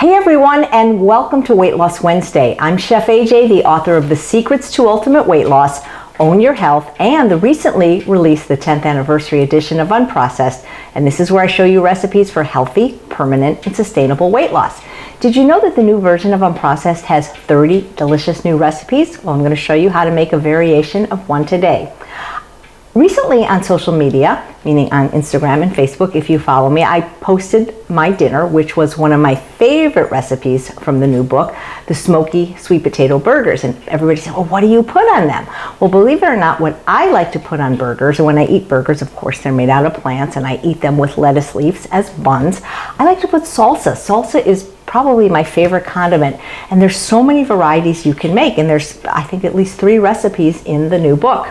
Hey everyone, and welcome to Weight Loss Wednesday. I'm Chef AJ, the author of The Secrets to Ultimate Weight Loss, Own Your Health, and the recently released the 10th anniversary edition of Unprocessed. And this is where I show you recipes for healthy, permanent, and sustainable weight loss. Did you know that the new version of Unprocessed has 30 delicious new recipes? Well, I'm going to show you how to make a variation of one today. Recently on social media, meaning on Instagram and Facebook, if you follow me, I posted my dinner, which was one of my favorite recipes from the new book, the Smoky Sweet Potato Burgers. And everybody said, well, what do you put on them? Well, believe it or not, what I like to put on burgers, and when I eat burgers, of course, they're made out of plants, and I eat them with lettuce leaves as buns. I like to put salsa. Salsa is probably my favorite condiment, and there's so many varieties you can make, and there's, I think, at least 3 recipes in the new book.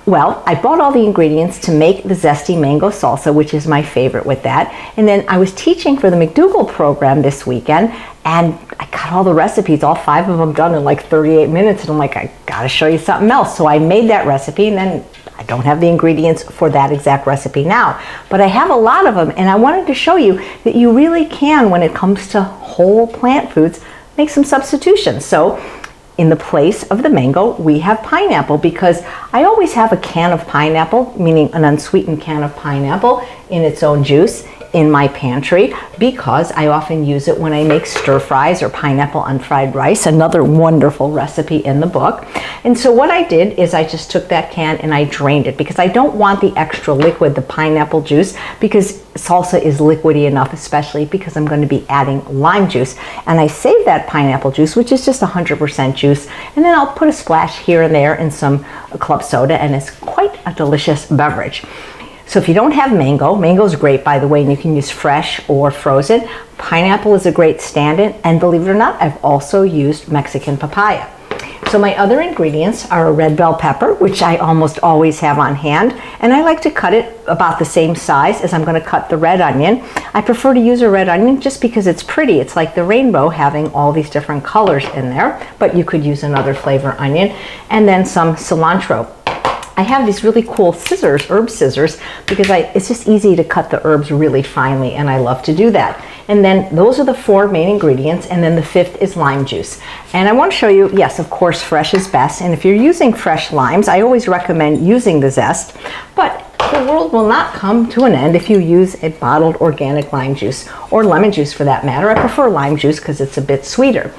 Well, I bought all the ingredients to make the Zesty Mango Salsa, which is my favorite with that. And then I was teaching for the McDougall program this weekend, and I got all the recipes, all 5 of them done in like 38 minutes. And I'm like, I gotta show you something else. So I made that recipe, and then I don't have the ingredients for that exact recipe now, but I have a lot of them. And I wanted to show you that you really can, when it comes to whole plant foods, make some substitutions. So in the place of the mango, we have pineapple, because I always have a can of pineapple, meaning an unsweetened can of pineapple in its own juice, in my pantry, because I often use it when I make stir fries or pineapple on fried rice, another wonderful recipe in the book. And so what I did is I just took that can and I drained it, because I don't want the extra liquid, the pineapple juice, because salsa is liquidy enough, especially because I'm going to be adding lime juice. And I save that pineapple juice, which is just 100% juice, and then I'll put a splash here and there in some club soda, and it's quite a delicious beverage. So if you don't have mango, mango's great, by the way, and you can use fresh or frozen. Pineapple is a great stand-in, and believe it or not, I've also used Mexican papaya. So my other ingredients are a red bell pepper, which I almost always have on hand, and I like to cut it about the same size as I'm going to cut the red onion. I prefer to use a red onion just because it's pretty. It's like the rainbow, having all these different colors in there, but you could use another flavor onion, and then some cilantro. I have these really cool scissors, herb scissors, because it's just easy to cut the herbs really finely, and I love to do that. And then those are the 4 main ingredients, and then the 5th is lime juice. And I want to show you, yes, of course, fresh is best, and if you're using fresh limes, I always recommend using the zest, but the world will not come to an end if you use a bottled organic lime juice, or lemon juice for that matter. I prefer lime juice because it's a bit sweeter.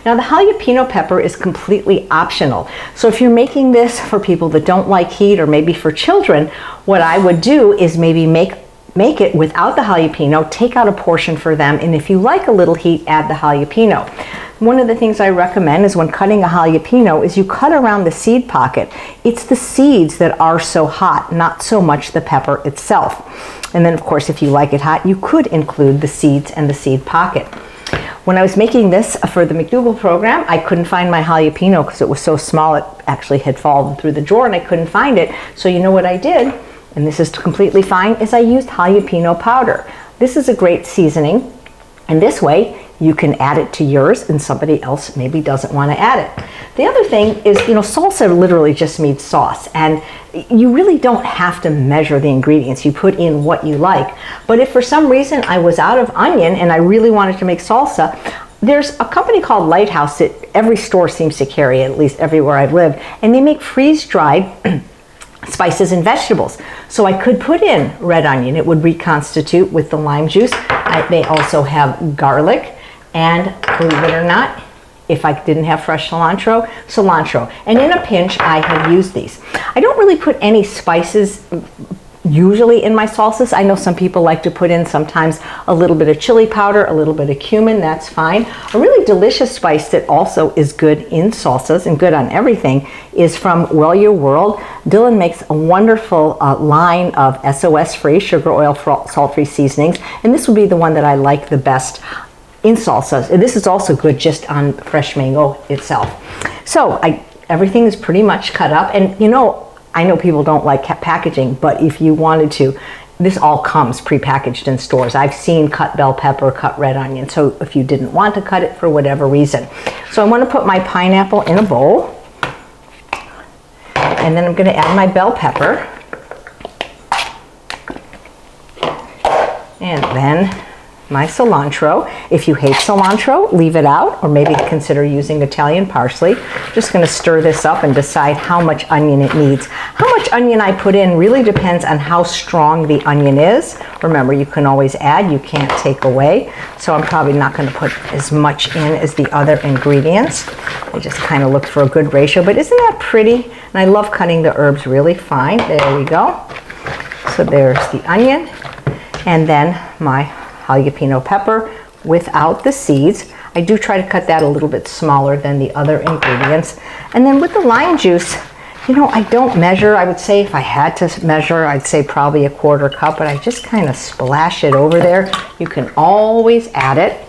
Now, the jalapeno pepper is completely optional. So if you're making this for people that don't like heat, or maybe for children, what I would do is maybe make it without the jalapeno, take out a portion for them, and if you like a little heat, add the jalapeno. One of the things I recommend is when cutting a jalapeno is you cut around the seed pocket. It's the seeds that are so hot, not so much the pepper itself. And then, of course, if you like it hot, you could include the seeds and the seed pocket. When I was making this for the McDougall program, I couldn't find my jalapeno because it was so small it actually had fallen through the drawer, and I couldn't find it. So you know what I did, and this is completely fine, is I used jalapeno powder. This is a great seasoning, and this way you can add it to yours, and somebody else maybe doesn't want to add it. The other thing is, salsa literally just means sauce, and you really don't have to measure the ingredients. You put in what you like. But if for some reason I was out of onion and I really wanted to make salsa, there's a company called Lighthouse that every store seems to carry, at least everywhere I've lived, and they make freeze-dried spices and vegetables. So I could put in red onion. It would reconstitute with the lime juice. They also have garlic, and believe it or not, if I didn't have fresh cilantro. And in a pinch, I have used these. I don't really put any spices usually in my salsas. I know some people like to put in sometimes a little bit of chili powder, a little bit of cumin, that's fine. A really delicious spice that also is good in salsas and good on everything is from Well Your World. Dylan makes a wonderful line of SOS-free, sugar, oil, salt-free seasonings, and this would be the one that I like the best in salsas. And this is also good just on fresh mango itself. So everything is pretty much cut up, and I know people don't like packaging, but if you wanted to, this all comes prepackaged in stores. I've seen cut bell pepper, cut red onion, so if you didn't want to cut it for whatever reason. So I want to put my pineapple in a bowl, and then I'm going to add my bell pepper, and then my cilantro. If you hate cilantro, leave it out, or maybe consider using Italian parsley. Just going to stir this up and decide how much onion it needs. How much onion I put in really depends on how strong the onion is. Remember, you can always add, you can't take away. So I'm probably not going to put as much in as the other ingredients. I just kind of look for a good ratio, but isn't that pretty? And I love cutting the herbs really fine. There we go. So there's the onion, and then my jalapeno pepper without the seeds. I do try to cut that a little bit smaller than the other ingredients. And then with the lime juice, you know, I don't measure. I would say if I had to measure, I'd say probably a 1/4 cup, but I just kind of splash it over there. You can always add it.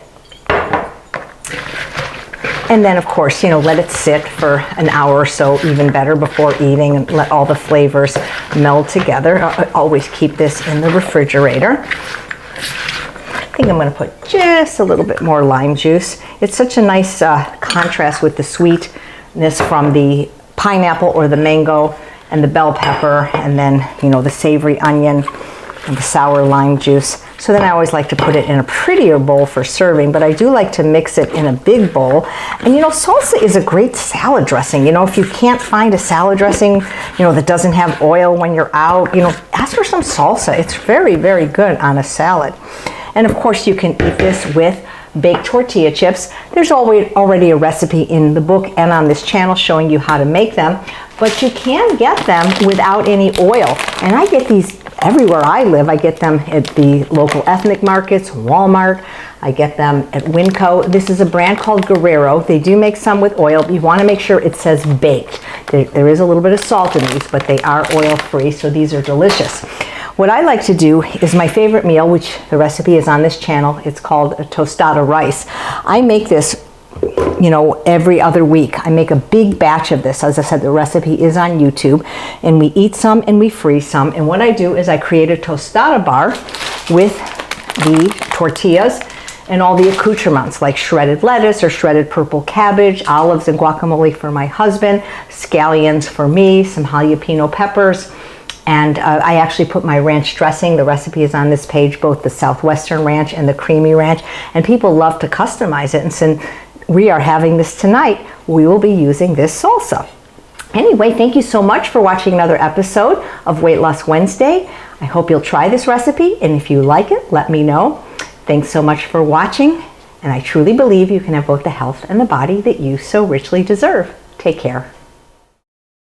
And then, of course, you know, let it sit for an hour or so, even better, before eating, and let all the flavors meld together. I always keep this in the refrigerator. I think I'm going to put just a little bit more lime juice. It's such a nice contrast with the sweetness from the pineapple or the mango and the bell pepper, and then, you know, the savory onion and the sour lime juice. So then I always like to put it in a prettier bowl for serving, but I do like to mix it in a big bowl. And you know, salsa is a great salad dressing. You know, if you can't find a salad dressing, you know, that doesn't have oil when you're out, you know, ask for some salsa. It's very, very good on a salad. And of course, you can eat this with baked tortilla chips. There's already a recipe in the book and on this channel showing you how to make them, but you can get them without any oil. And I get these everywhere I live. I get them at the local ethnic markets, Walmart. I get them at Winco. This is a brand called Guerrero. They do make some with oil, but you want to make sure it says baked. There is a little bit of salt in these, but they are oil-free, so these are delicious. What I like to do is my favorite meal, which the recipe is on this channel. It's called a tostada rice. I make this, you know, every other week. I make a big batch of this. As I said, the recipe is on YouTube, and we eat some and we freeze some. And what I do is I create a tostada bar with the tortillas and all the accoutrements, like shredded lettuce or shredded purple cabbage, olives and guacamole for my husband, scallions for me, some jalapeno peppers. And I actually put my ranch dressing. The recipe is on this page, both the Southwestern ranch and the creamy ranch. And people love to customize it. And since we are having this tonight, we will be using this salsa. Anyway, thank you so much for watching another episode of Weight Loss Wednesday. I hope you'll try this recipe. And if you like it, let me know. Thanks so much for watching. And I truly believe you can have both the health and the body that you so richly deserve. Take care.